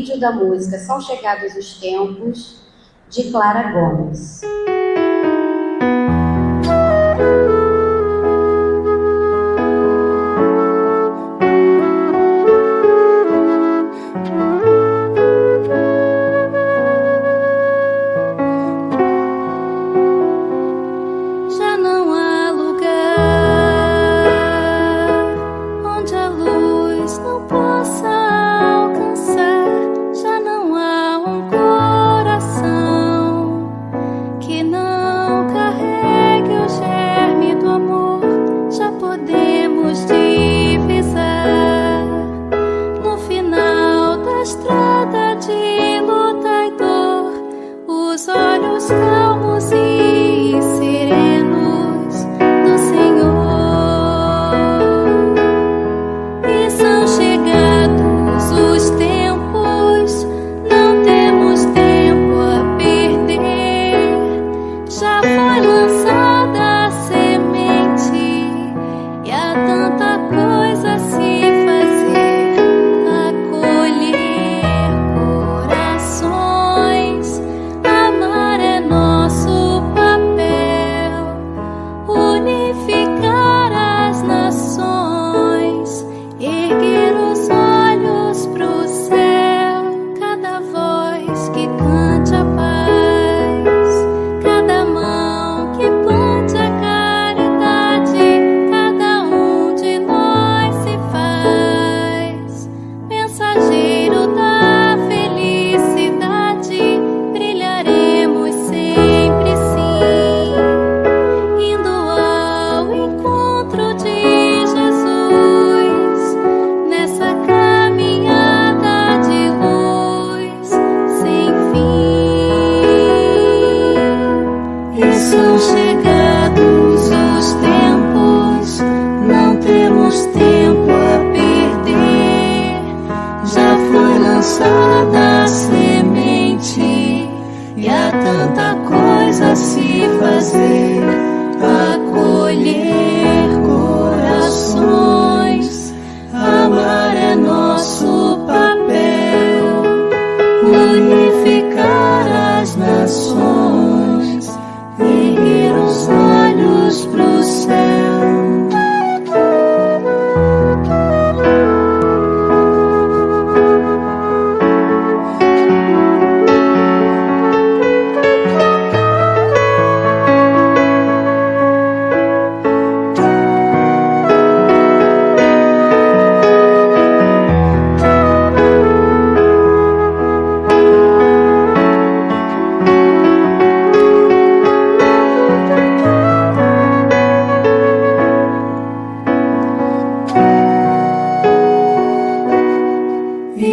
vídeo da música São Chegados os Tempos, de Clara Gomes.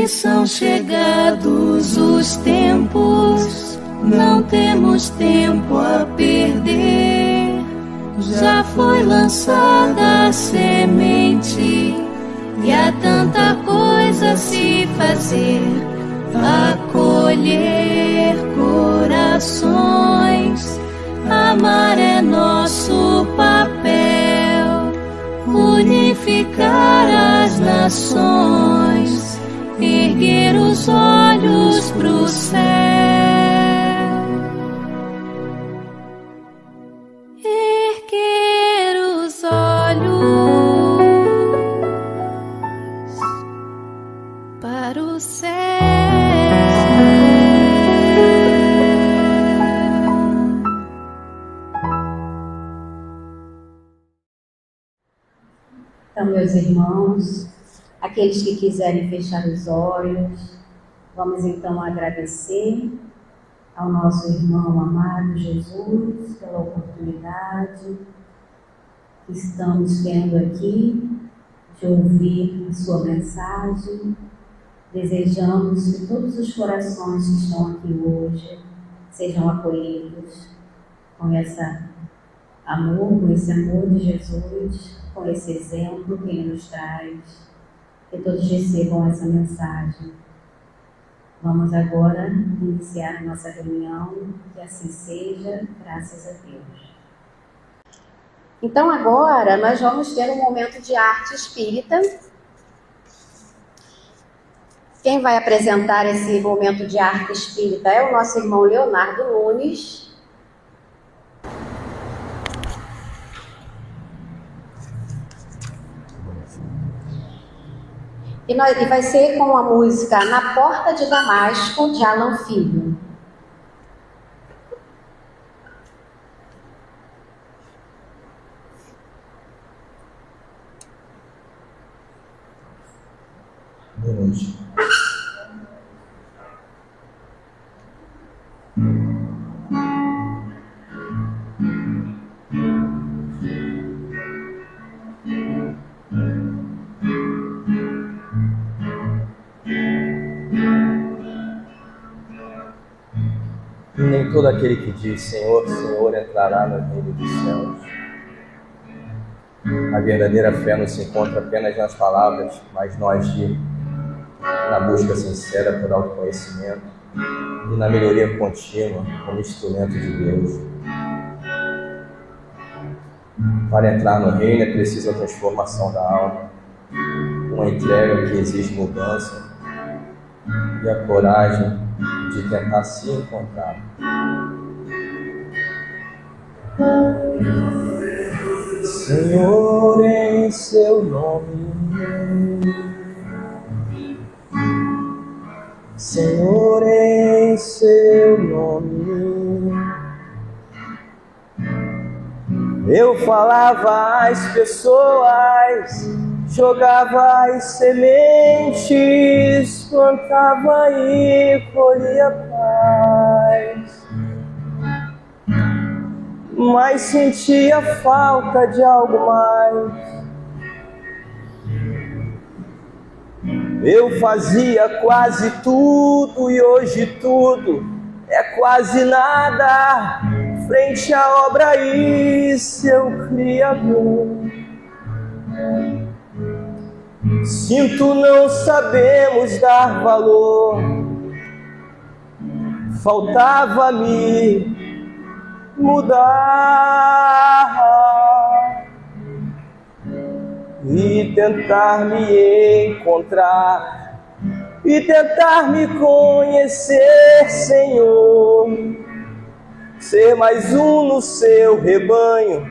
São chegados os tempos, não temos tempo a perder. Já foi lançada a semente e há tanta coisa a se fazer. Acolher corações, amar é nosso papel. Unificar as nações, erguer os olhos pro céu. Erguer os olhos para o céu. Então, meus irmãos, aqueles que quiserem fechar os olhos, vamos então agradecer ao nosso irmão amado Jesus pela oportunidade que estamos tendo aqui de ouvir a sua mensagem. Desejamos que todos os corações que estão aqui hoje sejam acolhidos com esse amor de Jesus, com esse exemplo que Ele nos traz. Que todos recebam essa mensagem. Vamos agora iniciar a nossa reunião, que assim seja, graças a Deus. Então agora nós vamos ter um momento de arte espírita. Quem vai apresentar esse momento de arte espírita é o nosso irmão Leonardo Nunes. E vai ser com a música Na Porta de Damasco, de Alan Filho. Boa noite. Nem todo aquele que diz Senhor, Senhor entrará no reino dos céus. A verdadeira fé não se encontra apenas nas palavras, mas no agir, na busca sincera por autoconhecimento e na melhoria contínua como instrumento de Deus. Para entrar no reino é preciso a transformação da alma, uma entrega que exige mudança e a coragem de tentar se encontrar. Senhor, em seu nome, Senhor, em seu nome, eu falava às pessoas, jogava as sementes, plantava e colhia paz, mas sentia falta de algo mais. Eu fazia quase tudo e hoje tudo é quase nada frente à obra e seu Criador. Sinto não sabemos dar valor, faltava-me mudar e tentar me encontrar e tentar me conhecer, Senhor, ser mais um no seu rebanho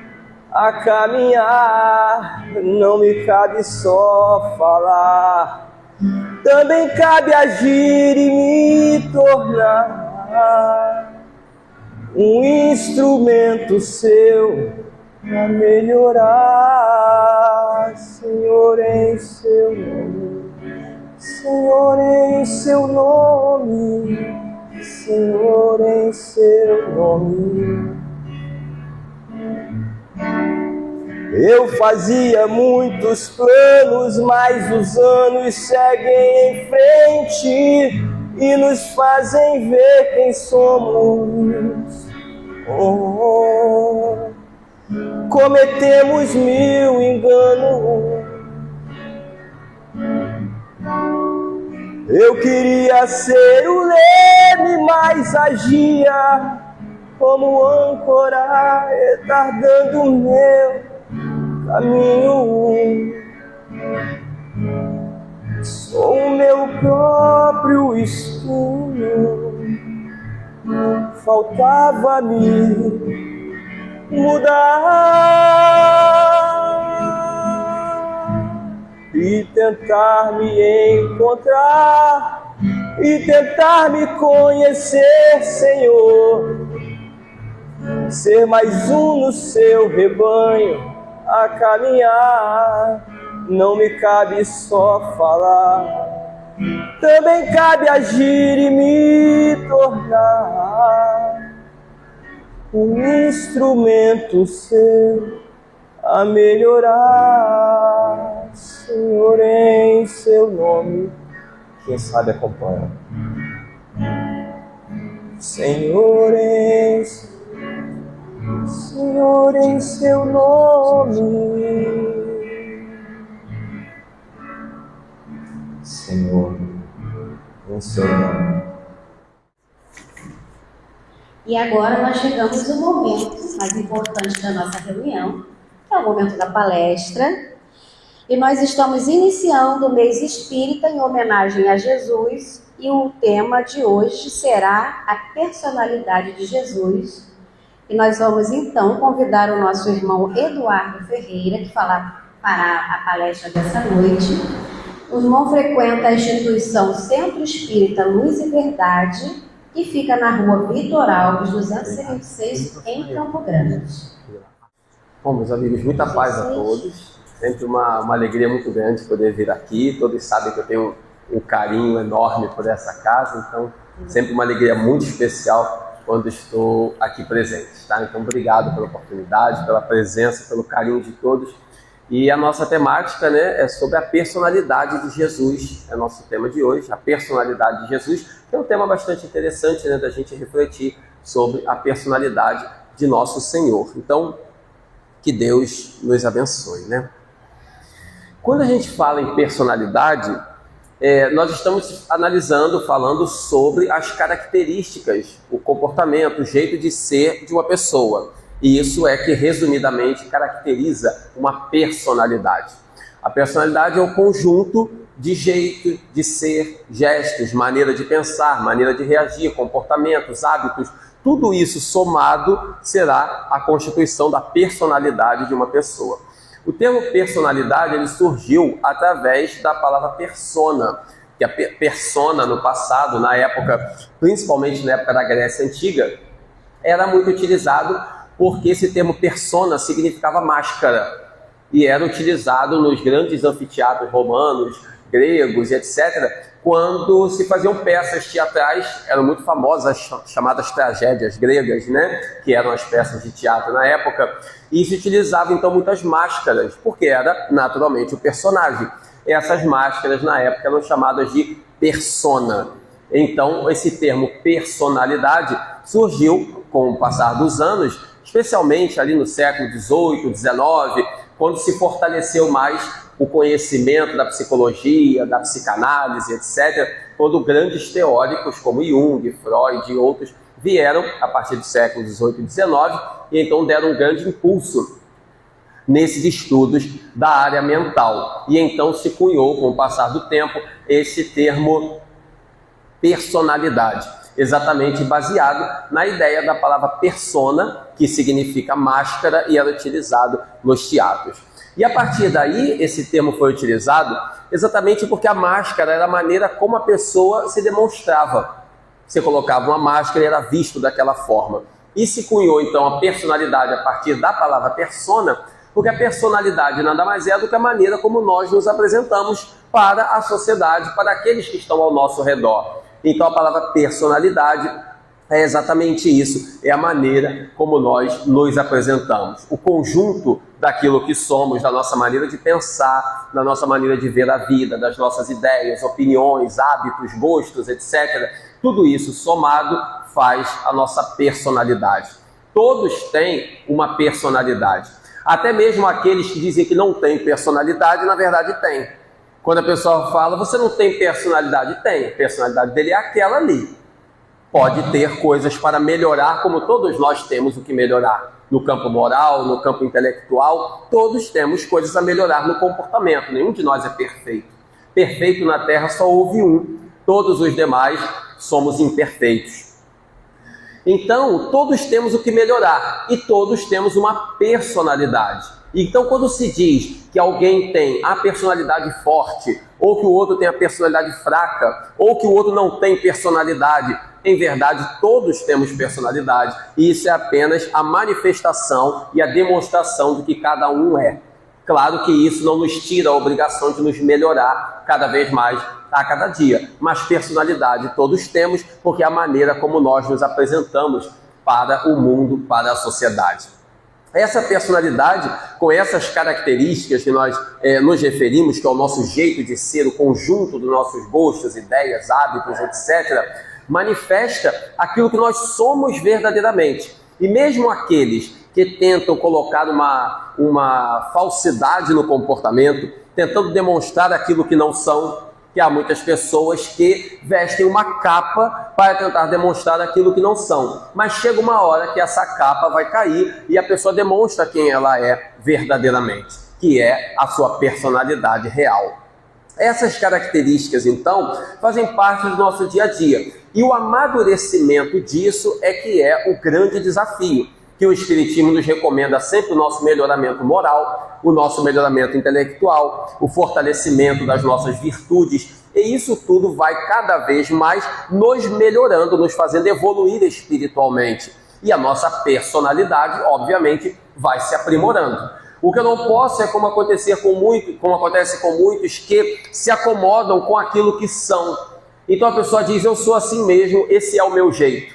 a caminhar. Não me cabe só falar, também cabe agir e me tornar um instrumento seu a melhorar. Senhor, em seu nome, Senhor, em seu nome, Senhor, em seu nome. Eu fazia muitos planos, mas os anos seguem em frente e nos fazem ver quem somos. Cometemos mil enganos. Eu queria ser o leme, mas agia como âncora, retardando o meu caminho. Sou o meu próprio espinho, faltava-me mudar e tentar me encontrar e tentar me conhecer, Senhor, ser mais um no seu rebanho a caminhar. Não me cabe só falar, também cabe agir e me tornar um instrumento seu a melhorar. Senhor, em seu nome, quem sabe acompanha. Senhor, em seu nome, Senhor, em seu nome. E agora nós chegamos no momento mais importante da nossa reunião, que é o momento da palestra. E nós estamos iniciando o mês espírita em homenagem a Jesus, e o tema de hoje será a personalidade de Jesus. E nós vamos então convidar o nosso irmão Eduardo Ferreira, que fará a palestra dessa noite. O irmão frequenta a instituição Centro Espírita Luz e Verdade, que fica na rua Vitor Alves, 226, em Campo Grande. Bom, meus amigos, muita paz a todos. Sempre uma alegria muito grande poder vir aqui. Todos sabem que eu tenho um carinho enorme por essa casa, então sempre uma alegria muito especial quando estou aqui presente, tá? Então, obrigado pela oportunidade, pela presença, pelo carinho de todos. E a nossa temática, né, é sobre a personalidade de Jesus. É o nosso tema de hoje, a personalidade de Jesus, que é um tema bastante interessante, né, da gente refletir sobre a personalidade de nosso Senhor. Então, que Deus nos abençoe, né? Quando a gente fala em personalidade, nós estamos falando sobre as características, o comportamento, o jeito de ser de uma pessoa. E isso é que, resumidamente, caracteriza uma personalidade. A personalidade é o conjunto de jeito de ser, gestos, maneira de pensar, maneira de reagir, comportamentos, hábitos. Tudo isso somado será a constituição da personalidade de uma pessoa. O termo personalidade ele surgiu através da palavra persona, que a persona no passado, na época, principalmente na época da Grécia Antiga, era muito utilizado porque esse termo persona significava máscara e era utilizado nos grandes anfiteatros romanos, gregos, etc., quando se faziam peças teatrais, eram muito famosas as chamadas tragédias gregas, né? Que eram as peças de teatro na época, e se utilizava então muitas máscaras, porque era naturalmente o personagem. Essas máscaras na época eram chamadas de persona. Então esse termo personalidade surgiu com o passar dos anos, especialmente ali no século XVIII, XIX, quando se fortaleceu mais o conhecimento da psicologia, da psicanálise, etc., quando grandes teóricos como Jung, Freud e outros vieram a partir do século XVIII e XIX e então deram um grande impulso nesses estudos da área mental. E então se cunhou, com o passar do tempo, esse termo personalidade, exatamente baseado na ideia da palavra persona, que significa máscara e era utilizado nos teatros. E a partir daí, esse termo foi utilizado exatamente porque a máscara era a maneira como a pessoa se demonstrava. Você colocava uma máscara e era visto daquela forma. E se cunhou, então, a personalidade a partir da palavra persona, porque a personalidade nada mais é do que a maneira como nós nos apresentamos para a sociedade, para aqueles que estão ao nosso redor. Então, a palavra personalidade é exatamente isso, é a maneira como nós nos apresentamos. O conjunto daquilo que somos, da nossa maneira de pensar, da nossa maneira de ver a vida, das nossas ideias, opiniões, hábitos, gostos, etc. Tudo isso somado faz a nossa personalidade. Todos têm uma personalidade. Até mesmo aqueles que dizem que não têm personalidade, na verdade têm. Quando a pessoa fala, você não tem personalidade? Tem. A personalidade dele é aquela ali. Pode ter coisas para melhorar, como todos nós temos o que melhorar. No campo moral, no campo intelectual, todos temos coisas a melhorar no comportamento. Nenhum de nós é perfeito. Perfeito na Terra só houve um. Todos os demais somos imperfeitos. Então, todos temos o que melhorar e todos temos uma personalidade. Então, quando se diz que alguém tem a personalidade forte, ou que o outro tem a personalidade fraca, ou que o outro não tem personalidade, em verdade, todos temos personalidade, e isso é apenas a manifestação e a demonstração do que cada um é. Claro que isso não nos tira a obrigação de nos melhorar cada vez mais a cada dia, mas personalidade todos temos, porque é a maneira como nós nos apresentamos para o mundo, para a sociedade. Essa personalidade, com essas características que nós nos referimos, que é o nosso jeito de ser, o conjunto dos nossos gostos, ideias, hábitos, etc., manifesta aquilo que nós somos verdadeiramente. E mesmo aqueles que tentam colocar uma falsidade no comportamento, tentando demonstrar aquilo que não são, que há muitas pessoas que vestem uma capa para tentar demonstrar aquilo que não são. Mas chega uma hora que essa capa vai cair e a pessoa demonstra quem ela é verdadeiramente. que é a sua personalidade real. Essas características, então, fazem parte do nosso dia a dia. E o amadurecimento disso é que é o grande desafio, que o Espiritismo nos recomenda sempre o nosso melhoramento moral, o nosso melhoramento intelectual, o fortalecimento das nossas virtudes, e isso tudo vai cada vez mais nos melhorando, nos fazendo evoluir espiritualmente. E a nossa personalidade, obviamente, vai se aprimorando. O que eu não posso é como acontece com muitos que se acomodam com aquilo que são. Então a pessoa diz, eu sou assim mesmo, esse é o meu jeito,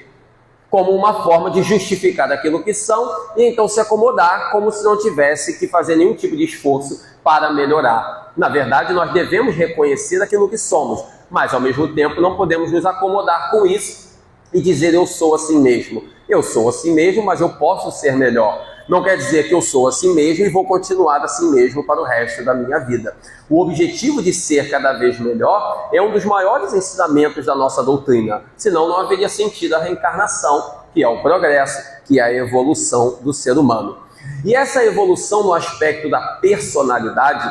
como uma forma de justificar aquilo que são e então se acomodar como se não tivesse que fazer nenhum tipo de esforço para melhorar. Na verdade, nós devemos reconhecer aquilo que somos, mas ao mesmo tempo não podemos nos acomodar com isso e dizer eu sou assim mesmo. Eu sou assim mesmo, mas eu posso ser melhor. Não quer dizer que eu sou assim mesmo e vou continuar assim mesmo para o resto da minha vida. O objetivo de ser cada vez melhor é um dos maiores ensinamentos da nossa doutrina. Senão não haveria sentido a reencarnação, que é o progresso, que é a evolução do ser humano. E essa evolução no aspecto da personalidade,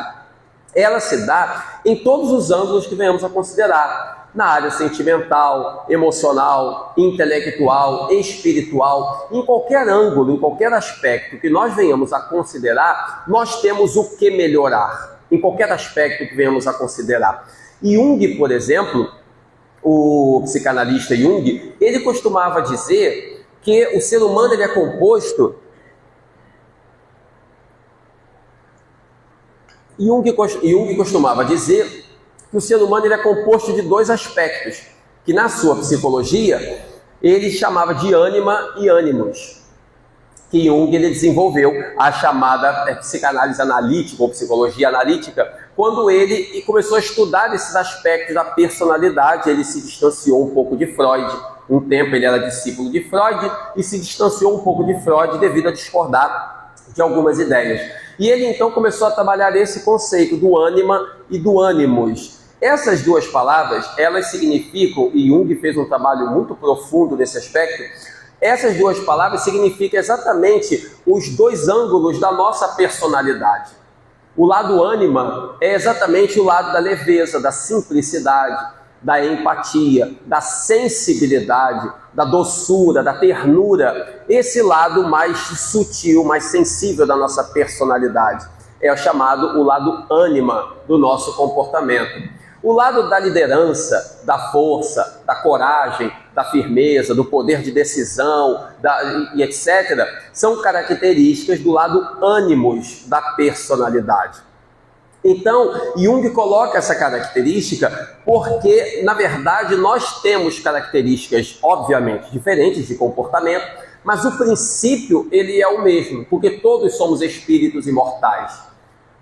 ela se dá em todos os ângulos que venhamos a considerar. Na área sentimental, emocional, intelectual, espiritual, em qualquer ângulo, em qualquer aspecto que nós venhamos a considerar, nós temos o que melhorar, em qualquer aspecto que venhamos a considerar. E Jung, por exemplo, o psicanalista Jung, ele costumava dizer que o ser humano ele é composto... Jung costumava dizer que o ser humano ele é composto de dois aspectos, que na sua psicologia ele chamava de ânima e ânimos, que Jung ele desenvolveu a chamada psicanálise analítica ou psicologia analítica, quando ele começou a estudar esses aspectos da personalidade. Ele se distanciou um pouco de Freud. Um tempo ele era discípulo de Freud e se distanciou um pouco de Freud devido a discordar de algumas ideias. E ele então começou a trabalhar esse conceito do ânima e do ânimos. Essas duas palavras, elas significam, e Jung fez um trabalho muito profundo nesse aspecto, essas duas palavras significam exatamente os dois ângulos da nossa personalidade. O lado ânima é exatamente o lado da leveza, da simplicidade, da empatia, da sensibilidade, da doçura, da ternura, esse lado mais sutil, mais sensível da nossa personalidade. É o chamado o lado ânima do nosso comportamento. O lado da liderança, da força, da coragem, da firmeza, do poder de decisão, e etc., são características do lado ânimos da personalidade. Então, Jung coloca essa característica porque, na verdade, nós temos características, obviamente, diferentes de comportamento, mas o princípio ele é o mesmo, porque todos somos espíritos imortais.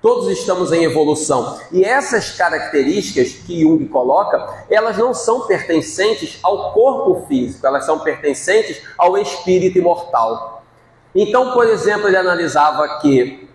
Todos estamos em evolução. E essas características que Jung coloca, elas não são pertencentes ao corpo físico, elas são pertencentes ao espírito imortal. Então, por exemplo, ele analisava que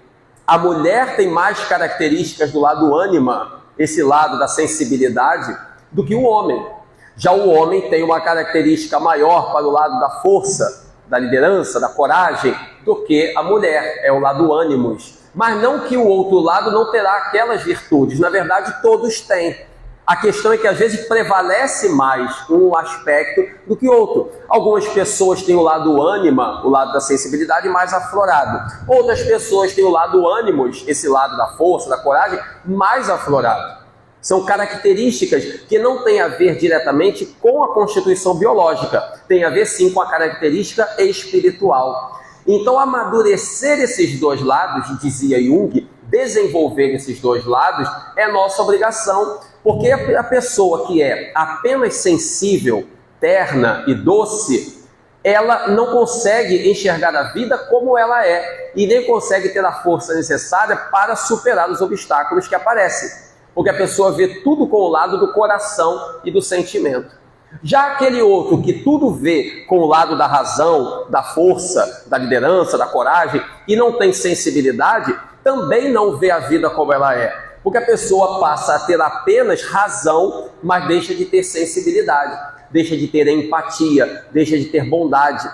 a mulher tem mais características do lado ânima, esse lado da sensibilidade, do que o homem. Já o homem tem uma característica maior para o lado da força, da liderança, da coragem, do que a mulher, é o lado ânimos. Mas não que o outro lado não terá aquelas virtudes, na verdade todos têm. A questão é que às vezes prevalece mais um aspecto do que outro. Algumas pessoas têm o lado ânima, o lado da sensibilidade mais aflorado. Outras pessoas têm o lado ânimos, esse lado da força, da coragem, mais aflorado. São características que não têm a ver diretamente com a constituição biológica, tem a ver sim com a característica espiritual. Então, amadurecer esses dois lados, dizia Jung, desenvolver esses dois lados é nossa obrigação, porque a pessoa que é apenas sensível, terna e doce, ela não consegue enxergar a vida como ela é e nem consegue ter a força necessária para superar os obstáculos que aparecem, porque a pessoa vê tudo com o lado do coração e do sentimento. Já aquele outro que tudo vê com o lado da razão, da força, da liderança, da coragem e não tem sensibilidade, também não vê a vida como ela é. Porque a pessoa passa a ter apenas razão, mas deixa de ter sensibilidade, deixa de ter empatia, deixa de ter bondade.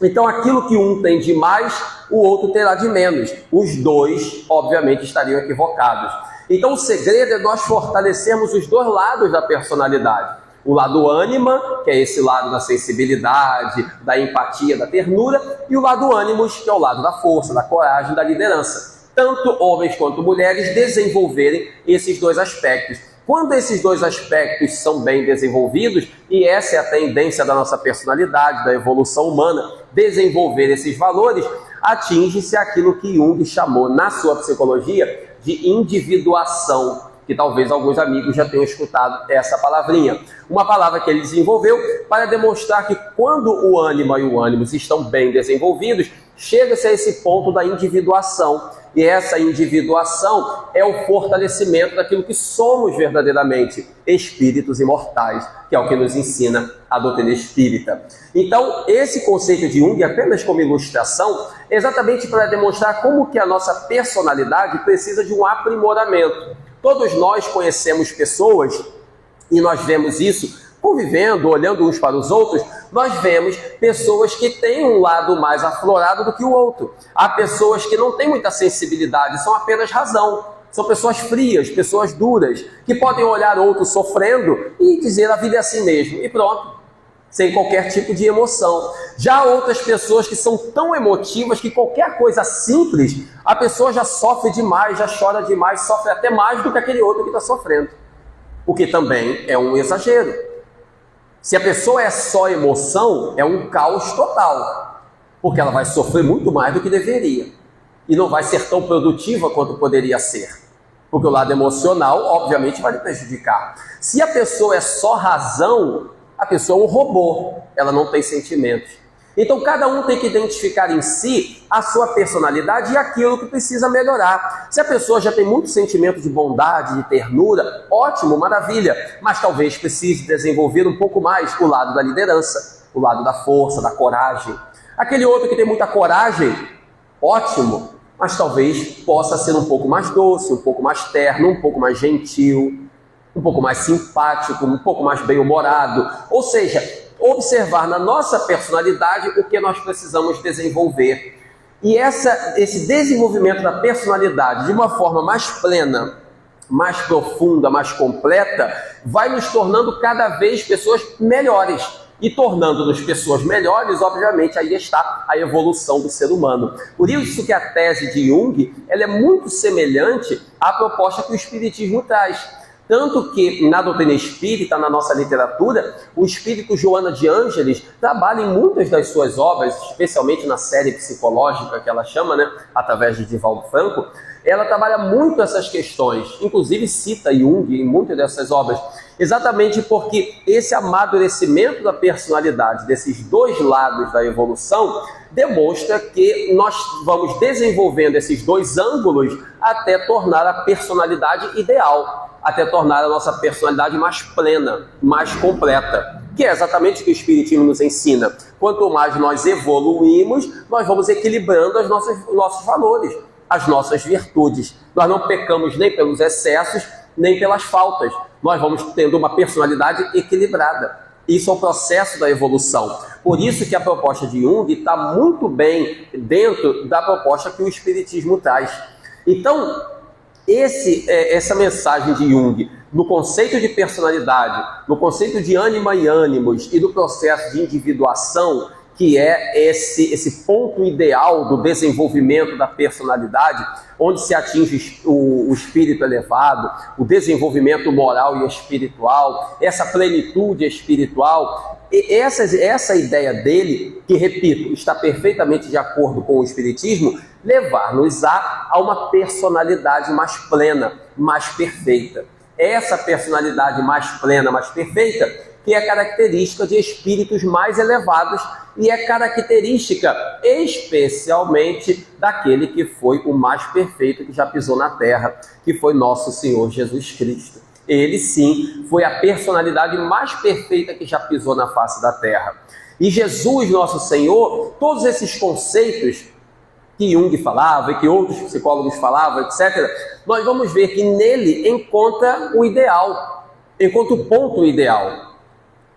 Então aquilo que um tem de mais, o outro terá de menos. Os dois, obviamente, estariam equivocados. Então o segredo é nós fortalecermos os dois lados da personalidade. O lado ânima, que é esse lado da sensibilidade, da empatia, da ternura, e o lado ânimos, que é o lado da força, da coragem, da liderança. Tanto homens quanto mulheres desenvolverem esses dois aspectos. Quando esses dois aspectos são bem desenvolvidos, e essa é a tendência da nossa personalidade, da evolução humana, desenvolver esses valores, atinge-se aquilo que Jung chamou na sua psicologia de individuação, que talvez alguns amigos já tenham escutado essa palavrinha. Uma palavra que ele desenvolveu para demonstrar que quando o ânima e o ânimos estão bem desenvolvidos, chega-se a esse ponto da individuação. E essa individuação é o fortalecimento daquilo que somos verdadeiramente, espíritos imortais, que é o que nos ensina a doutrina espírita. Então, esse conceito de Jung, apenas como ilustração, é exatamente para demonstrar como que a nossa personalidade precisa de um aprimoramento. Todos nós conhecemos pessoas, e nós vemos isso convivendo, olhando uns para os outros, nós vemos pessoas que têm um lado mais aflorado do que o outro. Há pessoas que não têm muita sensibilidade, são apenas razão. São pessoas frias, pessoas duras, que podem olhar outro sofrendo e dizer a vida é assim mesmo, e pronto, sem qualquer tipo de emoção. Já há outras pessoas que são tão emotivas que qualquer coisa simples, a pessoa já sofre demais, já chora demais, sofre até mais do que aquele outro que está sofrendo. O que também é um exagero. Se a pessoa é só emoção, é um caos total, porque ela vai sofrer muito mais do que deveria e não vai ser tão produtiva quanto poderia ser, porque o lado emocional, obviamente, vai lhe prejudicar. Se a pessoa é só razão, a pessoa é um robô, ela não tem sentimentos. Então cada um tem que identificar em si a sua personalidade e aquilo que precisa melhorar. Se a pessoa já tem muito sentimento de bondade, de ternura, ótimo, maravilha, mas talvez precise desenvolver um pouco mais o lado da liderança, o lado da força, da coragem. Aquele outro que tem muita coragem, ótimo, mas talvez possa ser um pouco mais doce, um pouco mais terno, um pouco mais gentil, um pouco mais simpático, um pouco mais bem-humorado. Ou seja, observar na nossa personalidade o que nós precisamos desenvolver. E esse desenvolvimento da personalidade de uma forma mais plena, mais profunda, mais completa, vai nos tornando cada vez pessoas melhores. E tornando-nos pessoas melhores, obviamente, aí está a evolução do ser humano. Por isso que a tese de Jung ela é muito semelhante à proposta que o Espiritismo traz. Tanto que na doutrina espírita, na nossa literatura, o espírito Joana de Ângeles trabalha em muitas das suas obras, especialmente na série psicológica que ela chama, através de Divaldo Franco, ela trabalha muito essas questões, inclusive cita Jung em muitas dessas obras, exatamente porque esse amadurecimento da personalidade, desses dois lados da evolução, demonstra que nós vamos desenvolvendo esses dois ângulos até tornar a personalidade ideal, até tornar a nossa personalidade mais plena, mais completa, que é exatamente o que o Espiritismo nos ensina. Quanto mais nós evoluímos, nós vamos equilibrando os nossos valores, as nossas virtudes. Nós não pecamos nem pelos excessos, nem pelas faltas. Nós vamos tendo uma personalidade equilibrada. Isso é o processo da evolução. Por isso que a proposta de Jung está muito bem dentro da proposta que o Espiritismo traz. Então, essa mensagem de Jung, no conceito de personalidade, no conceito de ânima e ânimos e do processo de individuação, que é esse ponto ideal do desenvolvimento da personalidade, onde se atinge o espírito elevado, o desenvolvimento moral e espiritual, essa plenitude espiritual. E essa ideia dele, que, repito, está perfeitamente de acordo com o Espiritismo, levar-nos a uma personalidade mais plena, mais perfeita. Essa personalidade mais plena, mais perfeita, que é característica de espíritos mais elevados e é característica especialmente daquele que foi o mais perfeito que já pisou na terra, que foi nosso Senhor Jesus Cristo. Ele sim foi a personalidade mais perfeita que já pisou na face da terra. E Jesus, nosso Senhor, todos esses conceitos que Jung falava e que outros psicólogos falavam, etc., nós vamos ver que nele encontra o ideal, encontra o ponto ideal.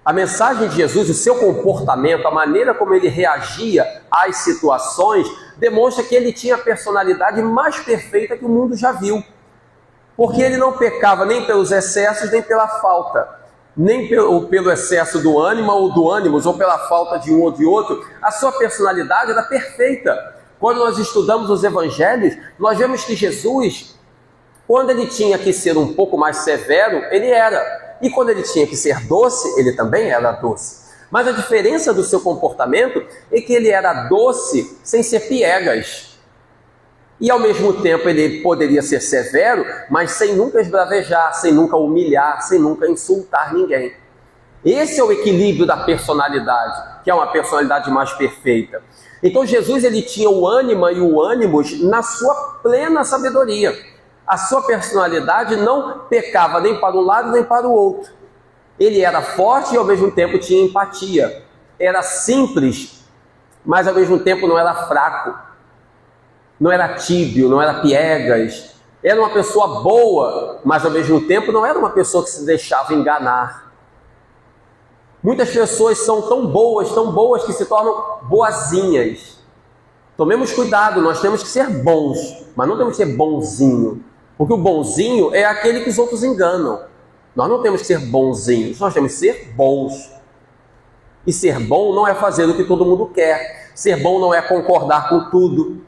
A mensagem de Jesus, o seu comportamento, a maneira como ele reagia às situações, demonstra que ele tinha a personalidade mais perfeita que o mundo já viu. Porque ele não pecava nem pelos excessos, nem pela falta. Nem pelo excesso do ânimo ou do ânimos, ou pela falta de um ou de outro. A sua personalidade era perfeita. Quando nós estudamos os evangelhos, nós vemos que Jesus, quando ele tinha que ser um pouco mais severo, ele era. E quando ele tinha que ser doce, ele também era doce. Mas a diferença do seu comportamento é que ele era doce sem ser piegas. E ao mesmo tempo ele poderia ser severo, mas sem nunca esbravejar, sem nunca humilhar, sem nunca insultar ninguém. Esse é o equilíbrio da personalidade, que é uma personalidade mais perfeita. Então Jesus ele tinha o ânima e o ânimos na sua plena sabedoria. A sua personalidade não pecava nem para um lado nem para o outro. Ele era forte e ao mesmo tempo tinha empatia. Era simples, mas ao mesmo tempo não era fraco. Não era tíbio, não era piegas. Era uma pessoa boa, mas ao mesmo tempo não era uma pessoa que se deixava enganar. Muitas pessoas são tão boas que se tornam boazinhas. Tomemos cuidado, nós temos que ser bons, mas não temos que ser bonzinho. Porque o bonzinho é aquele que os outros enganam. Nós não temos que ser bonzinhos, nós temos que ser bons. E ser bom não é fazer o que todo mundo quer. Ser bom não é concordar com tudo.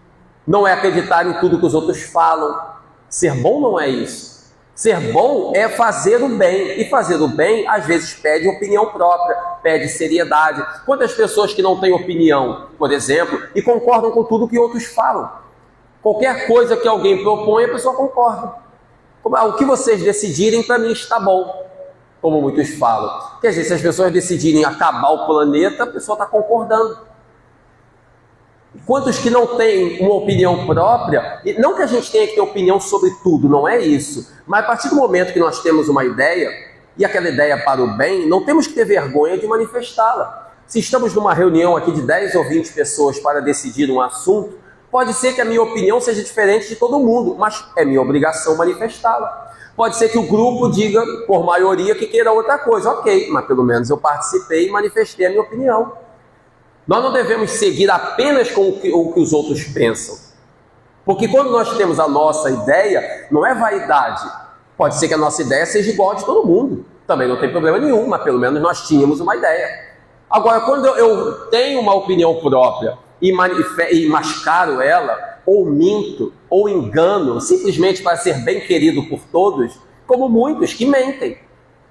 Não é acreditar em tudo que os outros falam. Ser bom não é isso. Ser bom é fazer o bem. E fazer o bem, às vezes, pede opinião própria, pede seriedade. Quantas pessoas que não têm opinião, por exemplo, e concordam com tudo que outros falam? Qualquer coisa que alguém propõe, a pessoa concorda. O que vocês decidirem, para mim, está bom. Como muitos falam. Quer dizer, se as pessoas decidirem acabar o planeta, a pessoa está concordando. Quantos que não têm uma opinião própria, não que a gente tenha que ter opinião sobre tudo, não é isso. Mas a partir do momento que nós temos uma ideia, e aquela ideia para o bem, não temos que ter vergonha de manifestá-la. Se estamos numa reunião aqui de 10 ou 20 pessoas para decidir um assunto, pode ser que a minha opinião seja diferente de todo mundo, mas é minha obrigação manifestá-la. Pode ser que o grupo diga, por maioria, que queira outra coisa. Ok, mas pelo menos eu participei e manifestei a minha opinião. Nós não devemos seguir apenas com o que os outros pensam. Porque quando nós temos a nossa ideia, não é vaidade. Pode ser que a nossa ideia seja igual a de todo mundo. Também não tem problema nenhum, mas pelo menos nós tínhamos uma ideia. Agora, quando eu tenho uma opinião própria, e mascaro ela, ou minto, ou engano, simplesmente para ser bem querido por todos, como muitos que mentem.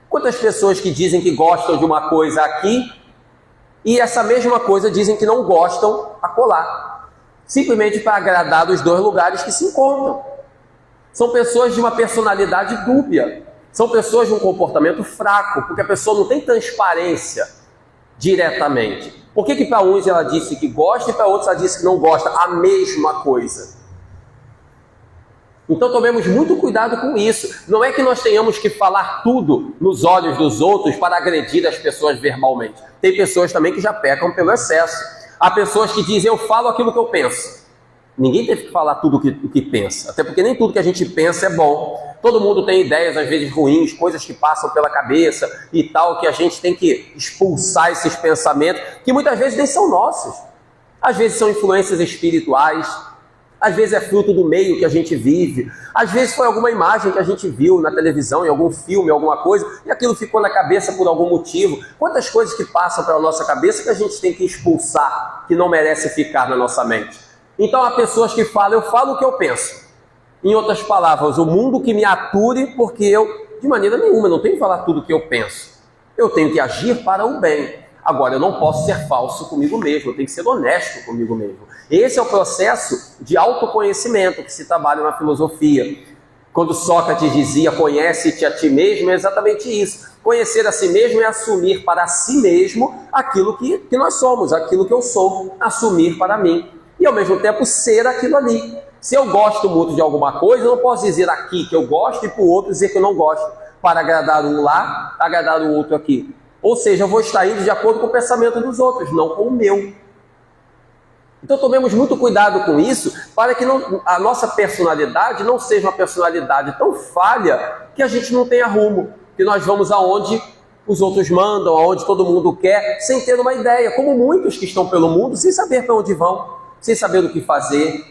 Quantas pessoas que dizem que gostam de uma coisa aqui, e essa mesma coisa dizem que não gostam acolá, simplesmente para agradar os dois lugares que se encontram. São pessoas de uma personalidade dúbia, são pessoas de um comportamento fraco, porque a pessoa não tem transparência diretamente. Por que para uns ela disse que gosta e para outros ela disse que não gosta? A mesma coisa. Então tomemos muito cuidado com isso. Não é que nós tenhamos que falar tudo nos olhos dos outros para agredir as pessoas verbalmente. Tem pessoas também que já pecam pelo excesso. Há pessoas que dizem, eu falo aquilo que eu penso. Ninguém teve que falar tudo o que pensa. Até porque nem tudo que a gente pensa é bom. Todo mundo tem ideias, às vezes ruins, coisas que passam pela cabeça e tal, que a gente tem que expulsar esses pensamentos, que muitas vezes nem são nossos. Às vezes são influências espirituais, às vezes é fruto do meio que a gente vive, às vezes foi alguma imagem que a gente viu na televisão, em algum filme, alguma coisa, e aquilo ficou na cabeça por algum motivo. Quantas coisas que passam pela nossa cabeça que a gente tem que expulsar, que não merece ficar na nossa mente. Então há pessoas que falam, eu falo o que eu penso. Em outras palavras, o mundo que me ature, porque eu, de maneira nenhuma, não tenho que falar tudo o que eu penso. Eu tenho que agir para o bem. Agora, eu não posso ser falso comigo mesmo, eu tenho que ser honesto comigo mesmo. Esse é o processo de autoconhecimento que se trabalha na filosofia. Quando Sócrates dizia, conhece-te a ti mesmo, é exatamente isso. Conhecer a si mesmo é assumir para si mesmo aquilo que nós somos, aquilo que eu sou, assumir para mim. E ao mesmo tempo ser aquilo ali. Se eu gosto muito de alguma coisa, eu não posso dizer aqui que eu gosto e para o outro dizer que eu não gosto, para agradar um lá, agradar o outro aqui. Ou seja, eu vou estar indo de acordo com o pensamento dos outros, não com o meu. Então tomemos muito cuidado com isso, para que a nossa personalidade não seja uma personalidade tão falha que a gente não tenha rumo, que nós vamos aonde os outros mandam, aonde todo mundo quer, sem ter uma ideia, como muitos que estão pelo mundo, sem saber para onde vão, sem saber o que fazer.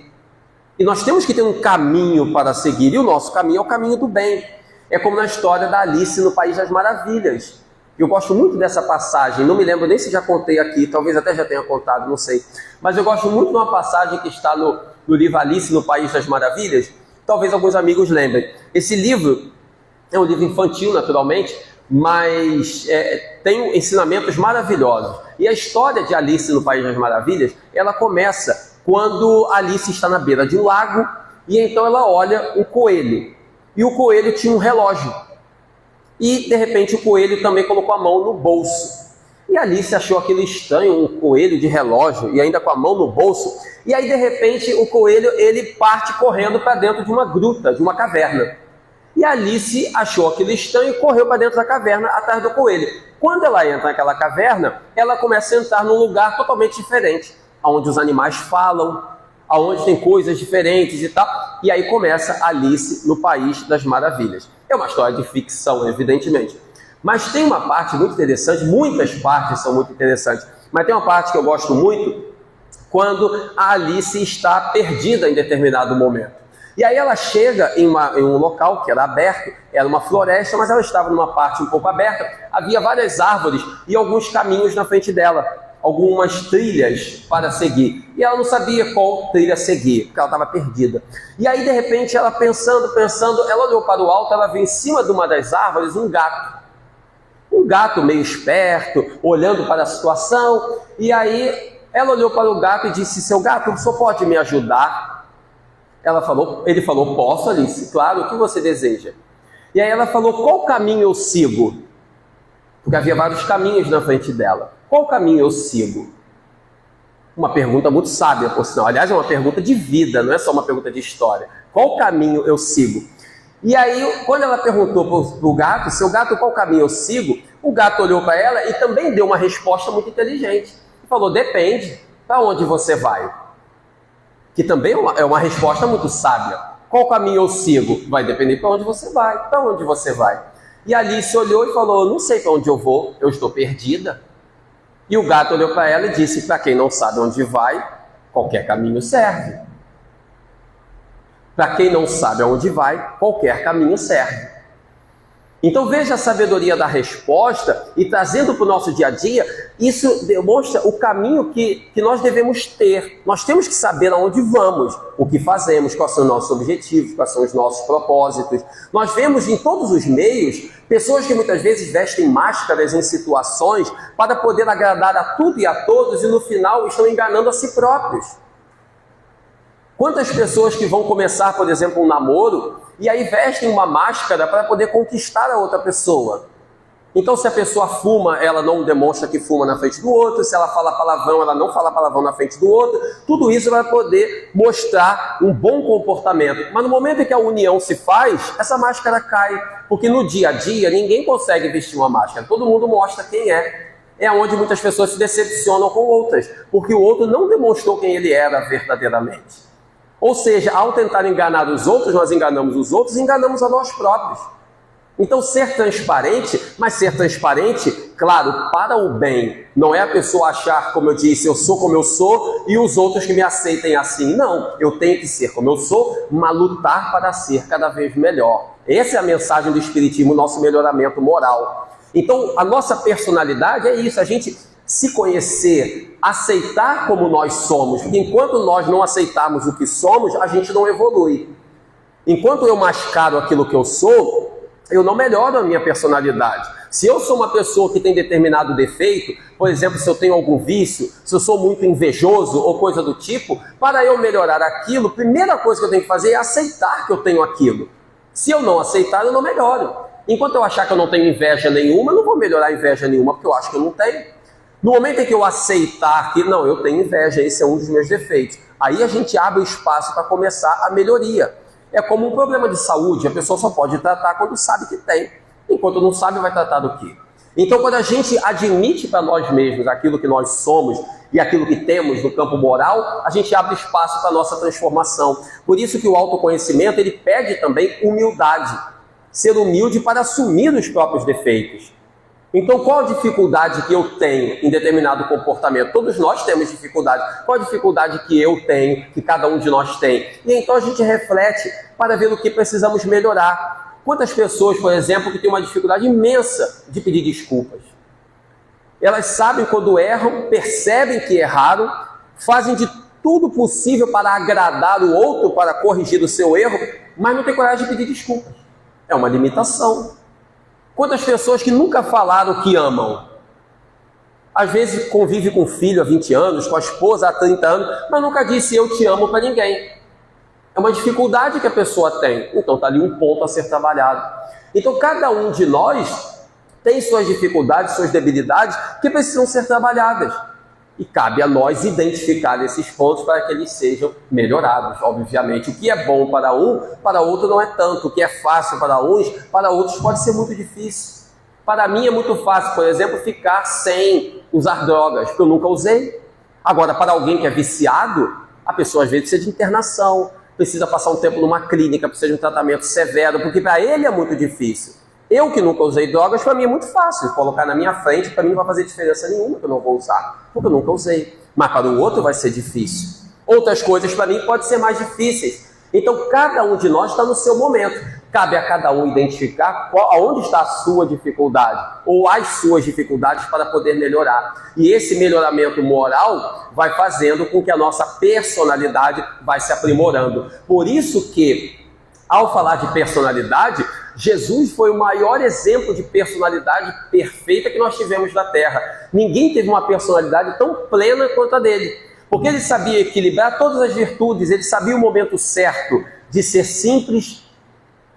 E nós temos que ter um caminho para seguir, e o nosso caminho é o caminho do bem. É como na história da Alice no País das Maravilhas. Eu gosto muito dessa passagem, não me lembro nem se já contei aqui, talvez até já tenha contado, não sei. Mas eu gosto muito de uma passagem que está no livro Alice no País das Maravilhas, talvez alguns amigos lembrem. Esse livro é um livro infantil, naturalmente, mas tem ensinamentos maravilhosos. E a história de Alice no País das Maravilhas, ela começa quando Alice está na beira de um lago, e então ela olha um coelho. E o coelho tinha um relógio. E, de repente, o coelho também colocou a mão no bolso. E Alice achou aquilo estranho, um coelho de relógio, e ainda com a mão no bolso. E aí, de repente, o coelho, ele parte correndo para dentro de uma gruta, de uma caverna. E Alice achou aquilo estranho e correu para dentro da caverna, atrás do coelho. Quando ela entra naquela caverna, ela começa a entrar num lugar totalmente diferente, onde os animais falam, onde tem coisas diferentes e tal. E aí começa Alice no País das Maravilhas. É uma história de ficção, evidentemente. Mas tem uma parte muito interessante, muitas partes são muito interessantes, mas tem uma parte que eu gosto muito, quando a Alice está perdida em determinado momento. E aí ela chega em um local que era aberto, era uma floresta, mas ela estava numa parte um pouco aberta, havia várias árvores e alguns caminhos na frente dela, algumas trilhas para seguir. E ela não sabia qual trilha seguir, porque ela estava perdida. E aí, de repente, ela pensando, ela olhou para o alto, ela viu em cima de uma das árvores um gato. Um gato meio esperto, olhando para a situação. E aí, ela olhou para o gato e disse: seu gato, o senhor pode me ajudar? Ele falou: posso, Alice, claro, o que você deseja? E aí ela falou: qual caminho eu sigo? Porque havia vários caminhos na frente dela. Qual caminho eu sigo? Uma pergunta muito sábia, por sinal. Aliás, é uma pergunta de vida, não é só uma pergunta de história. Qual caminho eu sigo? E aí, quando ela perguntou para o gato, seu gato, qual caminho eu sigo? O gato olhou para ela e também deu uma resposta muito inteligente. Falou: depende, para onde você vai? Que também é uma resposta muito sábia. Qual caminho eu sigo? Vai depender para onde você vai. Para onde você vai? E Alice olhou e falou: não sei para onde eu vou, eu estou perdida. E o gato olhou para ela e disse: para quem não sabe onde vai, qualquer caminho serve. Para quem não sabe aonde vai, qualquer caminho serve. Então veja a sabedoria da resposta e trazendo para o nosso dia a dia, isso demonstra o caminho que nós devemos ter. Nós temos que saber aonde vamos, o que fazemos, quais são os nossos objetivos, quais são os nossos propósitos. Nós vemos em todos os meios pessoas que muitas vezes vestem máscaras em situações para poder agradar a tudo e a todos e no final estão enganando a si próprios. Quantas pessoas que vão começar, por exemplo, um namoro e aí vestem uma máscara para poder conquistar a outra pessoa. Então, se a pessoa fuma, ela não demonstra que fuma na frente do outro. Se ela fala palavrão, ela não fala palavrão na frente do outro. Tudo isso vai poder mostrar um bom comportamento. Mas no momento em que a união se faz, essa máscara cai. Porque no dia a dia, ninguém consegue vestir uma máscara. Todo mundo mostra quem é. É onde muitas pessoas se decepcionam com outras. Porque o outro não demonstrou quem ele era verdadeiramente. Ou seja, ao tentar enganar os outros, nós enganamos os outros e enganamos a nós próprios. Então, ser transparente, mas ser transparente, claro, para o bem. Não é a pessoa achar, como eu disse, eu sou como eu sou e os outros que me aceitem assim. Não, eu tenho que ser como eu sou, mas lutar para ser cada vez melhor. Essa é a mensagem do Espiritismo, nosso melhoramento moral. Então, a nossa personalidade é isso, a gente se conhecer, aceitar como nós somos. Porque enquanto nós não aceitarmos o que somos, a gente não evolui. Enquanto eu mascaro aquilo que eu sou, eu não melhoro a minha personalidade. Se eu sou uma pessoa que tem determinado defeito, por exemplo, se eu tenho algum vício, se eu sou muito invejoso ou coisa do tipo, para eu melhorar aquilo, a primeira coisa que eu tenho que fazer é aceitar que eu tenho aquilo. Se eu não aceitar, eu não melhoro. Enquanto eu achar que eu não tenho inveja nenhuma, eu não vou melhorar inveja nenhuma, porque eu acho que eu não tenho. No momento em que eu aceitar que, não, eu tenho inveja, esse é um dos meus defeitos, aí a gente abre o espaço para começar a melhoria. É como um problema de saúde, a pessoa só pode tratar quando sabe que tem. Enquanto não sabe, vai tratar do quê? Então, quando a gente admite para nós mesmos aquilo que nós somos e aquilo que temos no campo moral, a gente abre espaço para a nossa transformação. Por isso que o autoconhecimento, ele pede também humildade. Ser humilde para assumir os próprios defeitos. Então, qual a dificuldade que eu tenho em determinado comportamento? Todos nós temos dificuldade. Qual a dificuldade que eu tenho, que cada um de nós tem? E então a gente reflete para ver o que precisamos melhorar. Quantas pessoas, por exemplo, que têm uma dificuldade imensa de pedir desculpas? Elas sabem quando erram, percebem que erraram, fazem de tudo possível para agradar o outro, para corrigir o seu erro, mas não têm coragem de pedir desculpas. É uma limitação. Quantas pessoas que nunca falaram que amam? Às vezes convive com o filho há 20 anos, com a esposa há 30 anos, mas nunca disse eu te amo para ninguém. É uma dificuldade que a pessoa tem. Então está ali um ponto a ser trabalhado. Então cada um de nós tem suas dificuldades, suas debilidades que precisam ser trabalhadas. E cabe a nós identificar esses pontos para que eles sejam melhorados. Obviamente, o que é bom para um, para outro não é tanto. O que é fácil para uns, para outros pode ser muito difícil. Para mim é muito fácil, por exemplo, ficar sem usar drogas, porque eu nunca usei. Agora, para alguém que é viciado, a pessoa às vezes precisa de internação, precisa passar um tempo numa clínica, precisa de um tratamento severo, porque para ele é muito difícil. Eu que nunca usei drogas, para mim é muito fácil. Colocar na minha frente, para mim não vai fazer diferença nenhuma que eu não vou usar, porque eu nunca usei. Mas para o outro vai ser difícil. Outras coisas para mim podem ser mais difíceis. Então cada um de nós está no seu momento. Cabe a cada um identificar aonde está a sua dificuldade, ou as suas dificuldades para poder melhorar. E esse melhoramento moral vai fazendo com que a nossa personalidade vai se aprimorando. Por isso que, ao falar de personalidade, Jesus foi o maior exemplo de personalidade perfeita que nós tivemos na Terra. Ninguém teve uma personalidade tão plena quanto a dele. Porque ele sabia equilibrar todas as virtudes, ele sabia o momento certo de ser simples,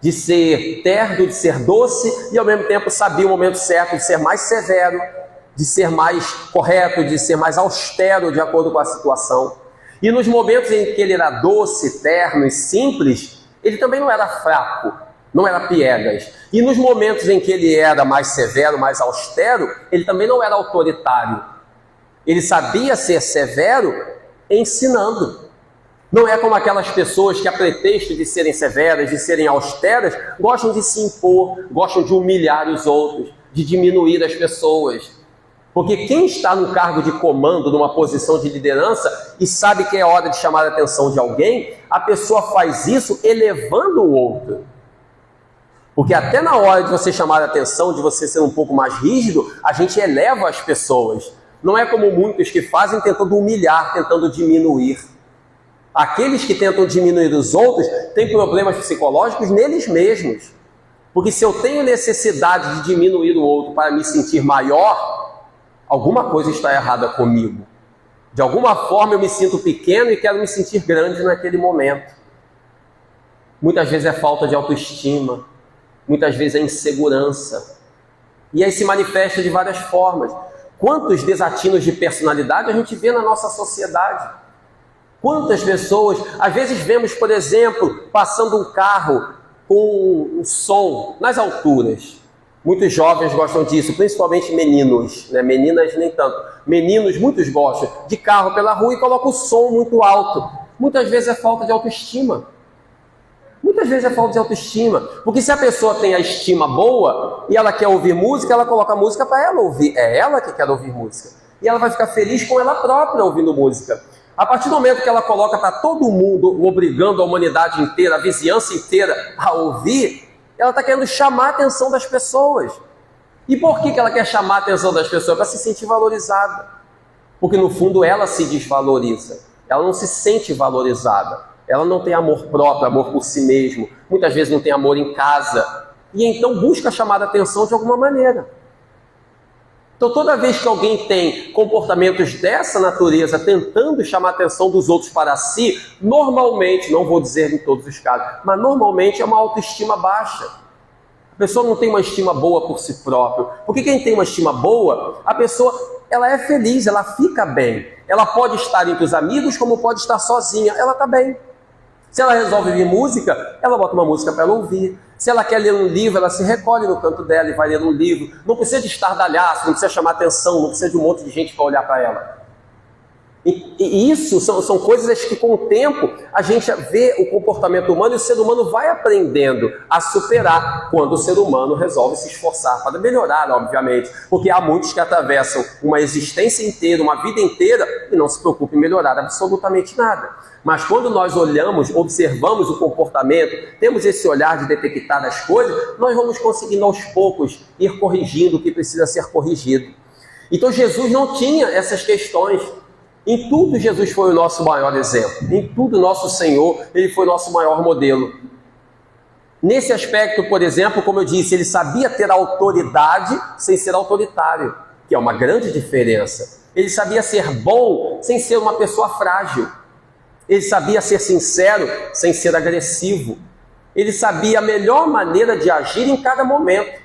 de ser terno, de ser doce, e ao mesmo tempo sabia o momento certo de ser mais severo, de ser mais correto, de ser mais austero de acordo com a situação. E nos momentos em que ele era doce, terno e simples, ele também não era fraco, não era piegas. E nos momentos em que ele era mais severo, mais austero, ele também não era autoritário. Ele sabia ser severo ensinando. Não é como aquelas pessoas que, a pretexto de serem severas, de serem austeras, gostam de se impor, gostam de humilhar os outros, de diminuir as pessoas. Porque quem está no cargo de comando, numa posição de liderança, e sabe que é hora de chamar a atenção de alguém, a pessoa faz isso elevando o outro. Porque até na hora de você chamar a atenção, de você ser um pouco mais rígido, a gente eleva as pessoas. Não é como muitos que fazem tentando humilhar, tentando diminuir. Aqueles que tentam diminuir os outros têm problemas psicológicos neles mesmos. Porque se eu tenho necessidade de diminuir o outro para me sentir maior, alguma coisa está errada comigo. De alguma forma eu me sinto pequeno e quero me sentir grande naquele momento. Muitas vezes é falta de autoestima, muitas vezes é insegurança. E aí se manifesta de várias formas. Quantos desatinos de personalidade a gente vê na nossa sociedade? Quantas pessoas, às vezes vemos, por exemplo, passando um carro com um som nas alturas. Muitos jovens gostam disso, principalmente meninos, né? Meninas nem tanto. Meninos, muitos gostam de carro pela rua e colocam o som muito alto. Muitas vezes é falta de autoestima. Muitas vezes é falta de autoestima. Porque se a pessoa tem a estima boa e ela quer ouvir música, ela coloca a música para ela ouvir. É ela que quer ouvir música. E ela vai ficar feliz com ela própria ouvindo música. A partir do momento que ela coloca para todo mundo, obrigando a humanidade inteira, a vizinhança inteira a ouvir, ela está querendo chamar a atenção das pessoas. E por que ela quer chamar a atenção das pessoas? Para se sentir valorizada. Porque no fundo ela se desvaloriza. Ela não se sente valorizada. Ela não tem amor próprio, amor por si mesmo. Muitas vezes não tem amor em casa. E então busca chamar a atenção de alguma maneira. Então toda vez que alguém tem comportamentos dessa natureza, tentando chamar a atenção dos outros para si, normalmente, não vou dizer em todos os casos, mas normalmente é uma autoestima baixa. A pessoa não tem uma estima boa por si próprio. Porque quem tem uma estima boa, a pessoa ela é feliz, ela fica bem. Ela pode estar entre os amigos como pode estar sozinha, ela está bem. Se ela resolve ouvir música, ela bota uma música para ela ouvir. Se ela quer ler um livro, ela se recolhe no canto dela e vai ler um livro. Não precisa de estardalhaço, não precisa chamar atenção, não precisa de um monte de gente para olhar para ela. E isso são coisas que, com o tempo, a gente vê o comportamento humano e o ser humano vai aprendendo a superar quando o ser humano resolve se esforçar para melhorar, obviamente. Porque há muitos que atravessam uma existência inteira, uma vida inteira, e não se preocupam em melhorar absolutamente nada. Mas quando nós olhamos, observamos o comportamento, temos esse olhar de detectar as coisas, nós vamos conseguindo aos poucos ir corrigindo o que precisa ser corrigido. Então Jesus não tinha essas questões. Em tudo Jesus foi o nosso maior exemplo. Em tudo nosso Senhor, Ele foi o nosso maior modelo. Nesse aspecto, por exemplo, como eu disse, Ele sabia ter autoridade sem ser autoritário, que é uma grande diferença. Ele sabia ser bom sem ser uma pessoa frágil. Ele sabia ser sincero sem ser agressivo. Ele sabia a melhor maneira de agir em cada momento.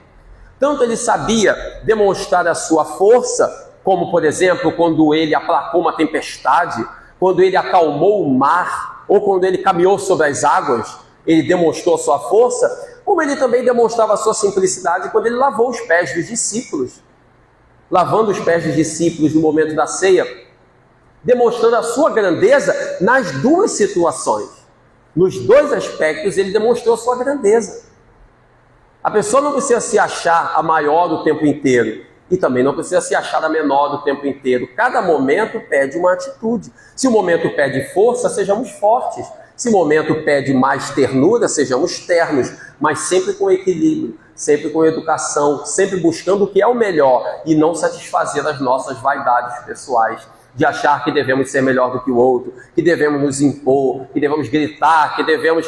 Tanto ele sabia demonstrar a sua força, como, por exemplo, quando ele aplacou uma tempestade, quando ele acalmou o mar, ou quando ele caminhou sobre as águas, ele demonstrou sua força, como ele também demonstrava a sua simplicidade quando ele lavou os pés dos discípulos. Lavando os pés dos discípulos no momento da ceia, demonstrando a sua grandeza nas duas situações. Nos dois aspectos ele demonstrou a sua grandeza. A pessoa não precisa se achar a maior do tempo inteiro. E também não precisa se achar a menor do tempo inteiro. Cada momento pede uma atitude. Se o momento pede força, sejamos fortes. Se o momento pede mais ternura, sejamos ternos. Mas sempre com equilíbrio, sempre com educação, sempre buscando o que é o melhor e não satisfazer as nossas vaidades pessoais. De achar que devemos ser melhor do que o outro, que devemos nos impor, que devemos gritar, que devemos...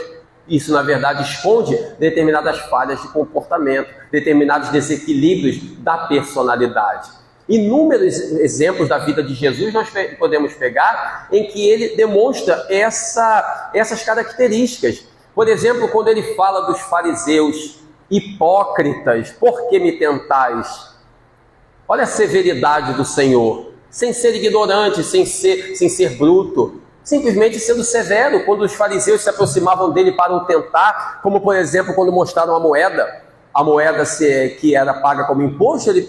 Isso, na verdade, esconde determinadas falhas de comportamento, determinados desequilíbrios da personalidade. Inúmeros exemplos da vida de Jesus nós podemos pegar em que ele demonstra essas características. Por exemplo, quando ele fala dos fariseus, hipócritas, por que me tentais? Olha a severidade do Senhor, sem ser ignorante, sem ser bruto. Simplesmente sendo severo, quando os fariseus se aproximavam dele para o tentar, como por exemplo quando mostraram a moeda que era paga como imposto, lhe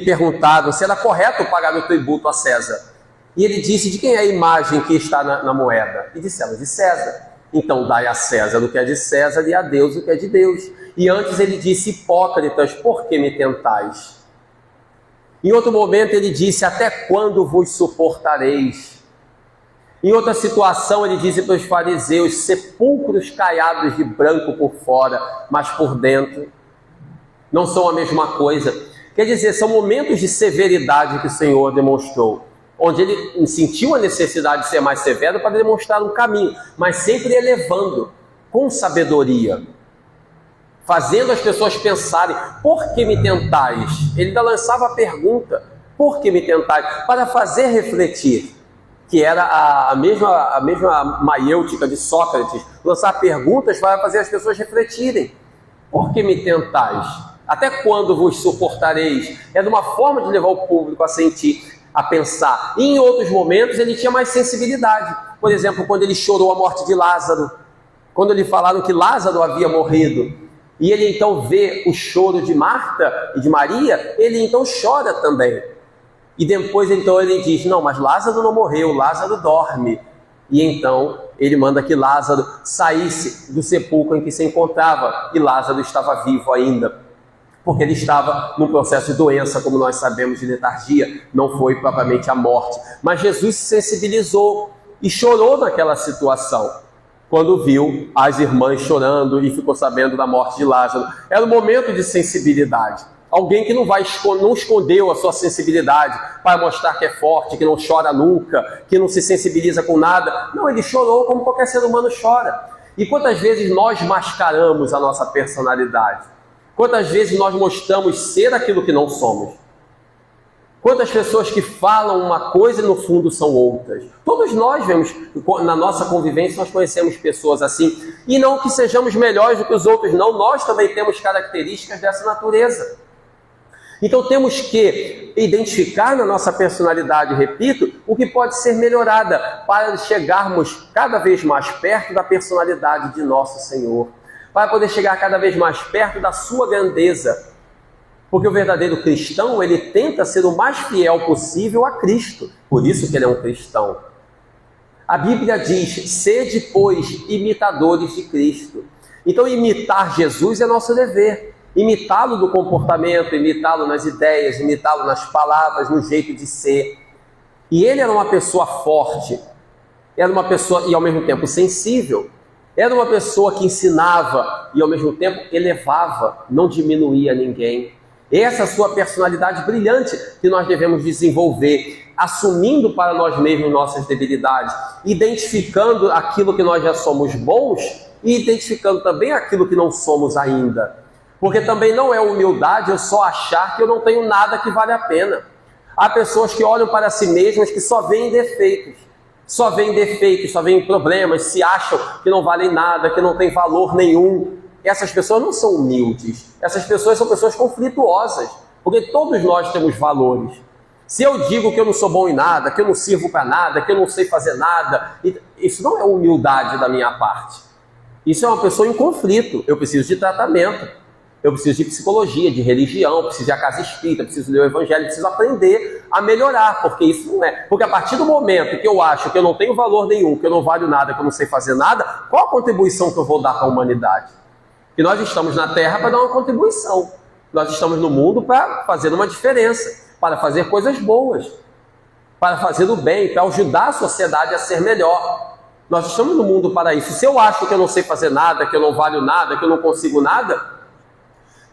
perguntaram se era correto pagar o tributo a César. E ele disse, de quem é a imagem que está na moeda? E disseram, de César. Então dai a César o que é de César e a Deus o que é de Deus. E antes ele disse, hipócritas, por que me tentais? Em outro momento ele disse, até quando vos suportareis? Em outra situação ele disse para os fariseus, sepulcros caiados de branco por fora, mas por dentro não são a mesma coisa. Quer dizer, são momentos de severidade que o Senhor demonstrou, onde ele sentiu a necessidade de ser mais severo para demonstrar um caminho, mas sempre elevando, com sabedoria, fazendo as pessoas pensarem, por que me tentais? Ele ainda lançava a pergunta, por que me tentais? Para fazer refletir, que era a mesma maiêutica de Sócrates, lançar perguntas para fazer as pessoas refletirem. Por que me tentais? Até quando vos suportareis? Era uma forma de levar o público a sentir, a pensar. E em outros momentos ele tinha mais sensibilidade. Por exemplo, quando ele chorou a morte de Lázaro, quando lhe falaram que Lázaro havia morrido, e ele então vê o choro de Marta e de Maria, ele então chora também. E depois então ele diz, não, mas Lázaro não morreu, Lázaro dorme. E então ele manda que Lázaro saísse do sepulcro em que se encontrava, e Lázaro estava vivo ainda, porque ele estava num processo de doença, como nós sabemos, de letargia, não foi propriamente a morte. Mas Jesus se sensibilizou e chorou naquela situação, quando viu as irmãs chorando e ficou sabendo da morte de Lázaro. Era um momento de sensibilidade. Alguém que não escondeu a sua sensibilidade para mostrar que é forte, que não chora nunca, que não se sensibiliza com nada. Não, ele chorou como qualquer ser humano chora. E quantas vezes nós mascaramos a nossa personalidade? Quantas vezes nós mostramos ser aquilo que não somos? Quantas pessoas que falam uma coisa e no fundo são outras? Todos nós vemos, na nossa convivência, nós conhecemos pessoas assim. E não que sejamos melhores do que os outros, não. Nós também temos características dessa natureza. Então temos que identificar na nossa personalidade, repito, o que pode ser melhorada para chegarmos cada vez mais perto da personalidade de nosso Senhor, para poder chegar cada vez mais perto da sua grandeza. Porque o verdadeiro cristão, ele tenta ser o mais fiel possível a Cristo. Por isso que ele é um cristão. A Bíblia diz: sede, pois, imitadores de Cristo. Então, imitar Jesus é nosso dever. Imitá-lo no comportamento, imitá-lo nas ideias, imitá-lo nas palavras, no jeito de ser. E ele era uma pessoa forte, era uma pessoa, e ao mesmo tempo, sensível. Era uma pessoa que ensinava e ao mesmo tempo elevava, não diminuía ninguém. Essa é a sua personalidade brilhante que nós devemos desenvolver, assumindo para nós mesmos nossas debilidades, identificando aquilo que nós já somos bons e identificando também aquilo que não somos ainda. Porque também não é humildade eu só achar que eu não tenho nada que vale a pena. Há pessoas que olham para si mesmas que só veem defeitos, só veem problemas, se acham que não valem nada, que não tem valor nenhum. Essas pessoas não são humildes, essas pessoas são pessoas conflituosas, porque todos nós temos valores. Se eu digo que eu não sou bom em nada, que eu não sirvo para nada, que eu não sei fazer nada, isso não é humildade da minha parte. Isso é uma pessoa em conflito. Eu preciso de tratamento, eu preciso de psicologia, de religião, preciso de a casa espírita, preciso ler o evangelho, preciso aprender a melhorar, porque isso não é. Porque a partir do momento que eu acho que eu não tenho valor nenhum, que eu não valho nada, que eu não sei fazer nada, qual a contribuição que eu vou dar para a humanidade? E nós estamos na Terra para dar uma contribuição. Nós estamos no mundo para fazer uma diferença, para fazer coisas boas, para fazer o bem, para ajudar a sociedade a ser melhor. Nós estamos no mundo para isso. Se eu acho que eu não sei fazer nada, que eu não valho nada, que eu não consigo nada,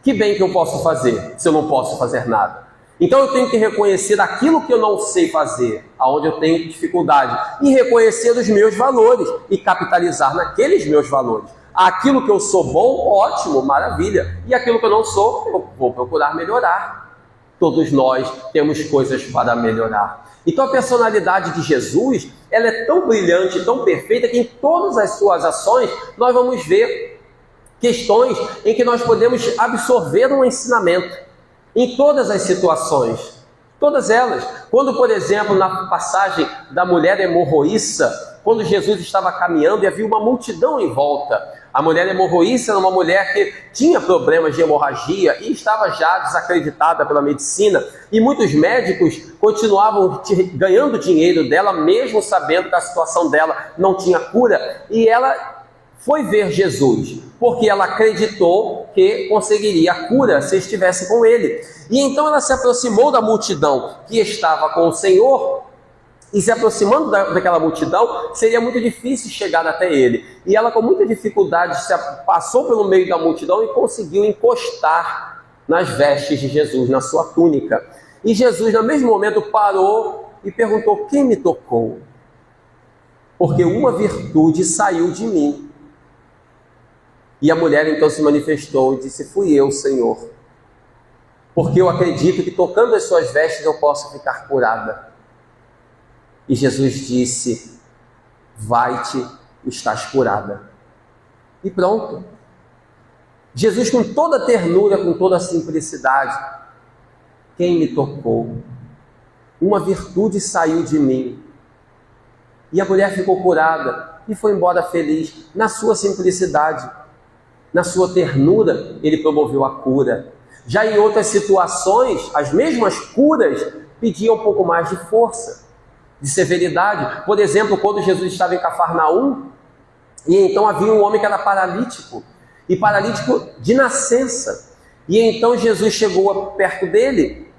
que bem que eu posso fazer se eu não posso fazer nada? Então eu tenho que reconhecer aquilo que eu não sei fazer, aonde eu tenho dificuldade, e reconhecer os meus valores e capitalizar naqueles meus valores. Aquilo que eu sou bom, ótimo, maravilha. E aquilo que eu não sou, eu vou procurar melhorar. Todos nós temos coisas para melhorar. Então a personalidade de Jesus, ela é tão brilhante, tão perfeita, que em todas as suas ações nós vamos ver questões em que nós podemos absorver um ensinamento. Em todas as situações. Todas elas. Quando, por exemplo, na passagem da mulher hemorroíça, quando Jesus estava caminhando e havia uma multidão em volta. A mulher hemorroíça era uma mulher que tinha problemas de hemorragia e estava já desacreditada pela medicina. E muitos médicos continuavam ganhando dinheiro dela, mesmo sabendo que a situação dela não tinha cura. E ela foi ver Jesus, porque ela acreditou que conseguiria a cura se estivesse com ele. E então ela se aproximou da multidão que estava com o Senhor. E se aproximando daquela multidão, seria muito difícil chegar até ele. E ela, com muita dificuldade, passou pelo meio da multidão e conseguiu encostar nas vestes de Jesus, na sua túnica. E Jesus, no mesmo momento, parou e perguntou: quem me tocou? Porque uma virtude saiu de mim. E a mulher então se manifestou e disse: fui eu, Senhor. Porque eu acredito que tocando as suas vestes eu posso ficar curada. E Jesus disse: vai-te, estás curada. E pronto. Jesus, com toda a ternura, com toda a simplicidade: quem me tocou? Uma virtude saiu de mim. E a mulher ficou curada e foi embora feliz. Na sua simplicidade, na sua ternura, ele promoveu a cura. Já em outras situações, as mesmas curas pediam um pouco mais de força, de severidade. Por exemplo, quando Jesus estava em Cafarnaum, e então havia um homem que era paralítico, e paralítico de nascença. E então Jesus chegou perto dele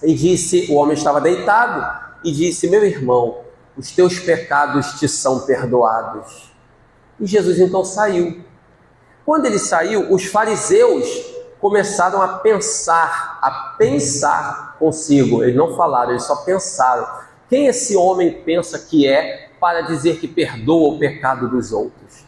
e disse, o homem estava deitado, e disse: meu irmão, os teus pecados te são perdoados. E Jesus então saiu. Quando ele saiu, os fariseus começaram a pensar consigo. Eles não falaram, eles só pensaram: quem esse homem pensa que é para dizer que perdoa o pecado dos outros?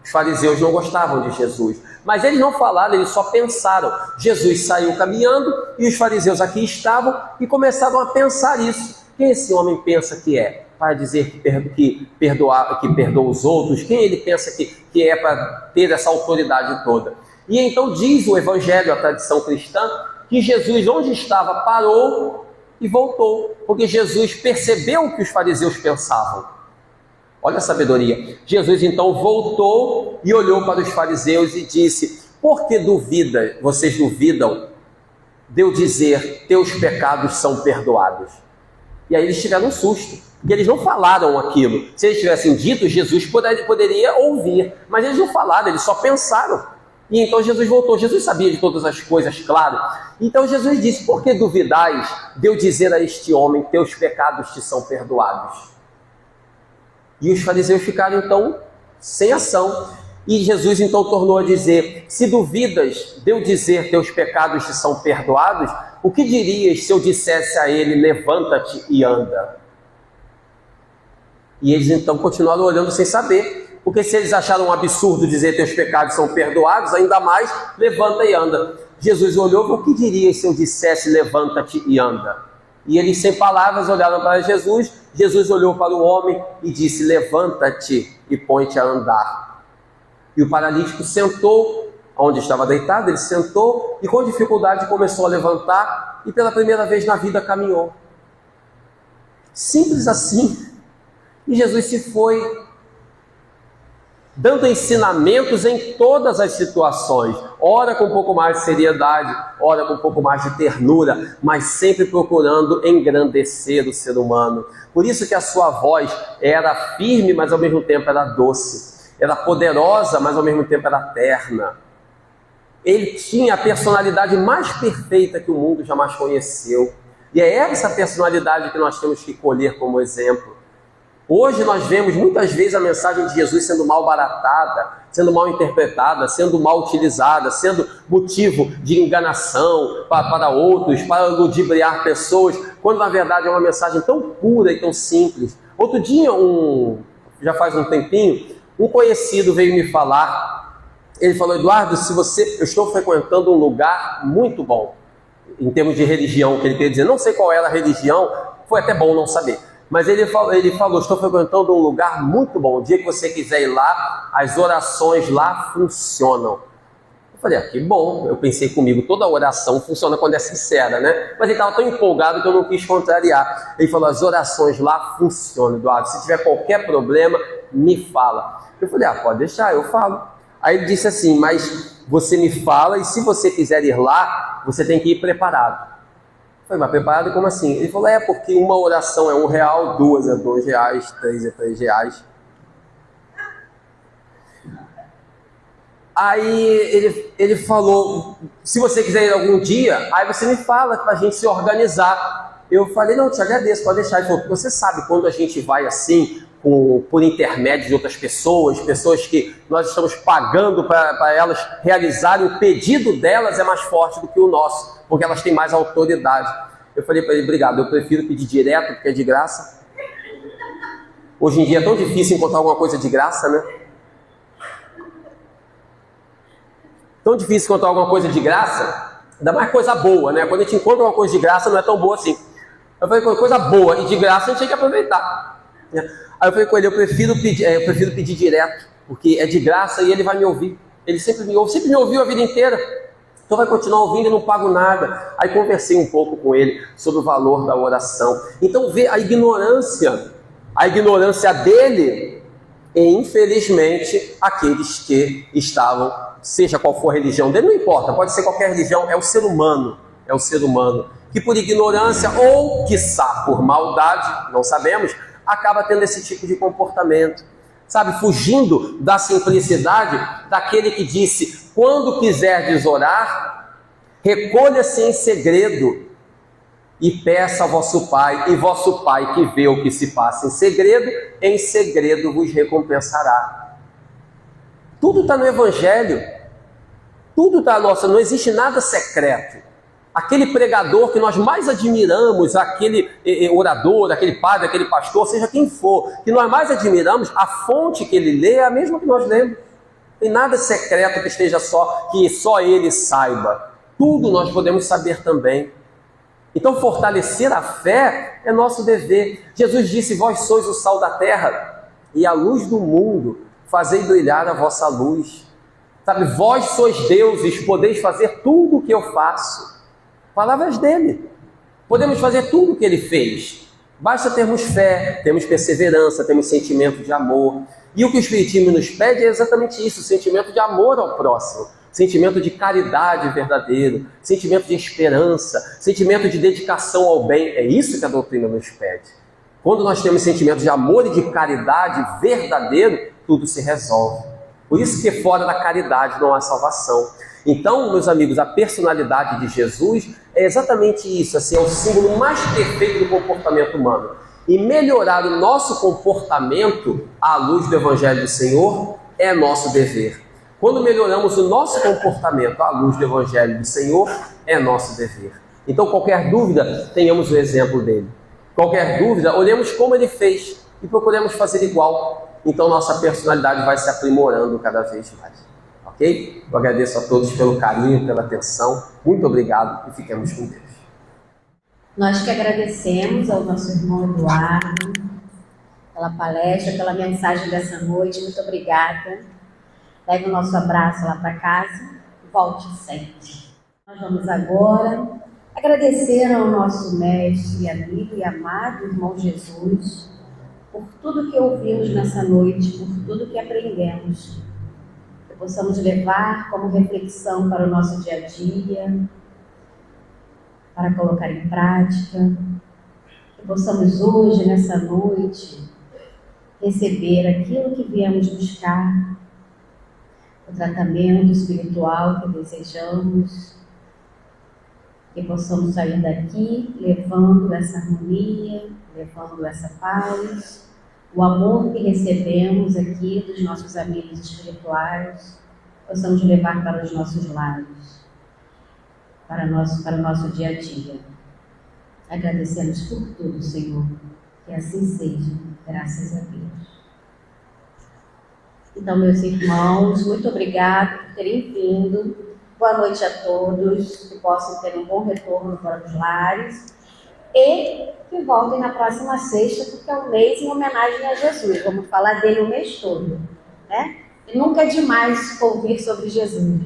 Os fariseus não gostavam de Jesus, mas eles não falaram, eles só pensaram. Jesus saiu caminhando e os fariseus aqui estavam e começaram a pensar isso. Quem esse homem pensa que é para dizer que perdoa os outros? Quem ele pensa que é para ter essa autoridade toda? E então diz o Evangelho, a tradição cristã, que Jesus, onde estava, parou e voltou, porque Jesus percebeu o que os fariseus pensavam. Olha a sabedoria. Jesus então voltou e olhou para os fariseus e disse: por que vocês duvidam de eu dizer, teus pecados são perdoados? E aí eles tiveram um susto, porque eles não falaram aquilo. Se eles tivessem dito, Jesus poderia ouvir, mas eles não falaram, eles só pensaram. E então Jesus voltou. Jesus sabia de todas as coisas, claro. Então Jesus disse, por que duvidais de eu dizer a este homem, teus pecados te são perdoados? E os fariseus ficaram então sem ação. E Jesus então tornou a dizer, se duvidas de eu dizer, teus pecados te são perdoados, o que dirias se eu dissesse a ele, levanta-te e anda? E eles então continuaram olhando sem saber. Porque se eles acharam um absurdo dizer teus pecados são perdoados, ainda mais, levanta e anda. Jesus olhou, o que diria se eu dissesse levanta-te e anda? E eles sem palavras olharam para Jesus. Jesus olhou para o homem e disse, levanta-te e põe-te a andar. E o paralítico sentou, onde estava deitado, ele sentou e com dificuldade começou a levantar e pela primeira vez na vida caminhou. Simples assim. E Jesus se foi, dando ensinamentos em todas as situações, ora com um pouco mais de seriedade, ora com um pouco mais de ternura, mas sempre procurando engrandecer o ser humano. Por isso que a sua voz era firme, mas ao mesmo tempo era doce, era poderosa, mas ao mesmo tempo era terna. Ele tinha a personalidade mais perfeita que o mundo jamais conheceu, e é essa personalidade que nós temos que colher como exemplo. Hoje nós vemos muitas vezes a mensagem de Jesus sendo mal baratada, sendo mal interpretada, sendo mal utilizada, sendo motivo de enganação para outros, para ludibriar pessoas, quando na verdade é uma mensagem tão pura e tão simples. Outro dia, já faz um tempinho, um conhecido veio me falar, ele falou, Eduardo, eu estou frequentando um lugar muito bom, em termos de religião, que ele queria dizer, não sei qual era a religião, foi até bom não saber. Mas ele falou, estou frequentando um lugar muito bom, o dia que você quiser ir lá, as orações lá funcionam. Eu falei, que bom, eu pensei comigo, toda oração funciona quando é sincera, né? Mas ele estava tão empolgado que eu não quis contrariar. Ele falou, as orações lá funcionam, Eduardo, se tiver qualquer problema, me fala. Eu falei, pode deixar, eu falo. Aí ele disse assim, mas você me fala e se você quiser ir lá, você tem que ir preparado. Eu falei, mas preparado como assim? Ele falou, porque uma oração é R$1, 2 é R$2, 3 é R$3. Aí ele falou, se você quiser ir algum dia, aí você me fala para a gente se organizar. Eu falei, não, te agradeço, pode deixar. Ele falou, você sabe quando a gente vai assim, por intermédio de outras pessoas que nós estamos pagando para elas realizarem o pedido delas é mais forte do que o nosso, porque elas têm mais autoridade. Eu falei para ele, obrigado, eu prefiro pedir direto, porque é de graça. Hoje em dia é tão difícil encontrar alguma coisa de graça, né? Tão difícil encontrar alguma coisa de graça, ainda mais coisa boa, né? Quando a gente encontra uma coisa de graça, não é tão boa assim. Eu falei, coisa boa e de graça a gente tem que aproveitar. Aí eu falei com ele, eu prefiro pedir direto, porque é de graça e ele vai me ouvir. Ele sempre me ouviu a vida inteira. Então vai continuar ouvindo e não pago nada. Aí conversei um pouco com ele sobre o valor da oração. Então vê a ignorância dele e infelizmente aqueles que estavam, seja qual for a religião dele, não importa, pode ser qualquer religião, é o ser humano, que por ignorância ou quiçá por maldade, não sabemos, acaba tendo esse tipo de comportamento, sabe, fugindo da simplicidade daquele que disse, quando quiserdes orar, recolha-se em segredo e peça a vosso Pai, e vosso Pai que vê o que se passa em segredo vos recompensará. Tudo está no Evangelho, tudo está, não existe nada secreto. Aquele pregador que nós mais admiramos, aquele orador, aquele padre, aquele pastor, seja quem for, que nós mais admiramos, a fonte que ele lê é a mesma que nós lemos. Não tem nada secreto que que só ele saiba. Tudo nós podemos saber também. Então fortalecer a fé é nosso dever. Jesus disse, vós sois o sal da terra e a luz do mundo, fazei brilhar a vossa luz. Sabe, vós sois deuses, podeis fazer tudo o que eu faço. Palavras dele. Podemos fazer tudo o que ele fez. Basta termos fé, temos perseverança, temos sentimento de amor. E o que o Espiritismo nos pede é exatamente isso, o sentimento de amor ao próximo. sentimento de caridade verdadeiro, sentimento de esperança, sentimento de dedicação ao bem. É isso que a doutrina nos pede. Quando nós temos sentimento de amor e de caridade verdadeiro, tudo se resolve. Por isso que fora da caridade não há salvação. Então, meus amigos, a personalidade de Jesus é exatamente isso, assim, é o símbolo mais perfeito do comportamento humano. E melhorar o nosso comportamento à luz do Evangelho do Senhor é nosso dever. Quando melhoramos o nosso comportamento à luz do Evangelho do Senhor, é nosso dever. Então, qualquer dúvida, tenhamos o exemplo dele. Qualquer dúvida, olhemos como ele fez e procuremos fazer igual. Então, nossa personalidade vai se aprimorando cada vez mais. Ok? Eu agradeço a todos pelo carinho, pela atenção. Muito obrigado e fiquemos com Deus. Nós que agradecemos ao nosso irmão Eduardo pela palestra, pela mensagem dessa noite. Muito obrigada. Leve o nosso abraço lá para casa e volte sempre. Nós vamos agora agradecer ao nosso mestre, amigo e amado irmão Jesus por tudo que ouvimos nessa noite, por tudo que aprendemos. Que possamos levar como reflexão para o nosso dia a dia, para colocar em prática, que possamos hoje, nessa noite, receber aquilo que viemos buscar, o tratamento espiritual que desejamos, que possamos sair daqui levando essa harmonia, levando essa paz, o amor que recebemos aqui dos nossos amigos espirituais, possamos levar para os nossos lares, para o nosso dia a dia. Agradecemos por tudo, Senhor, que assim seja, graças a Deus. Então, meus irmãos, muito obrigado por terem vindo. Boa noite a todos, que possam ter um bom retorno para os lares e que voltem na próxima sexta, porque é um mês em homenagem a Jesus. Vamos falar dele o mês todo, né? E nunca é demais ouvir sobre Jesus.